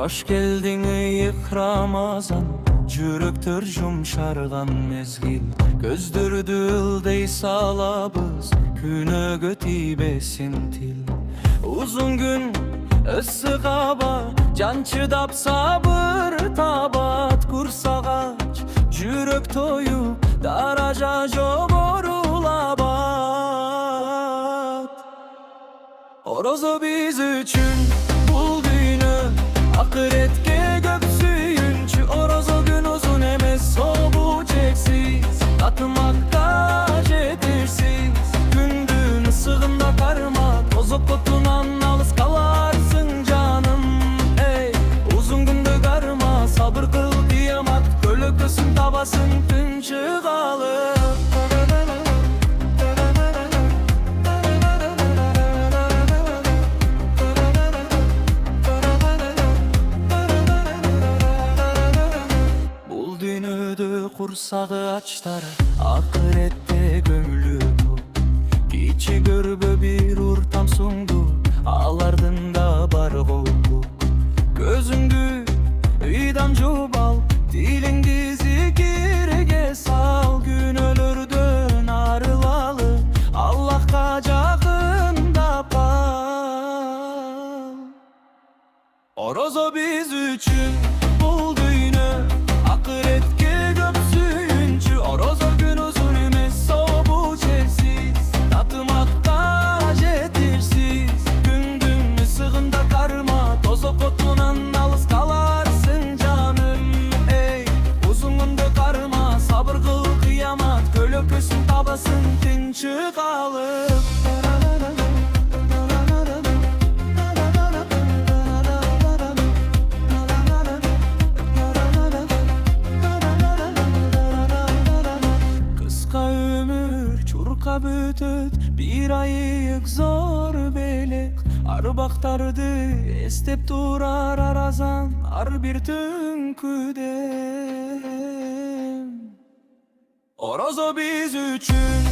Hoş geldin ıyık Ramazan, Jüröktөр jumşargan mezgil. Gözdürdü ıldey salabız, Күнөгө тийбесин тил. Uzun gün ıssık hava, Can çıdap sabır tabat. Kursagaç jürök toyu, Daraja jogorulabat. Orozo biz üçün bul düğünü, Akıretke gök suyunçu. Orozo gün uzun emez, soğuğu çeksiz, Tatmakta jetirsiz. Gündün ısığında karma, Tozok otunan alız kalarsın canım. Ey uzun gündü karma, sabır kıl kıyamat. Kölökösün tabasın tün çıgalı. Kursağı açtar, akırette gömülü top. Kiçi görbö bir urtam sundu, Ağlardında bar kokuk. Gözündü idam jubal, Dilingdi zikirge sal. Gün ölürdün arılalı, Allah'a jakında kal. Orozo biz üçün bul düğünü, Akıretke gök suyunçu. Orozo gün uzun emez, soğuğu çelsiz, Tatmakta jetirsiz. Gündün ısığında karma, Tozok otunan alız kalarsın canım. Ey uzun gündü karma, sabır kıl kıyamat. Kölökösün tabasın tin çıgalı. Bütöt bir ayık zor belek. Arbaktardı estep durar arazan, Ar bir tünküdem. Orozo biz üçün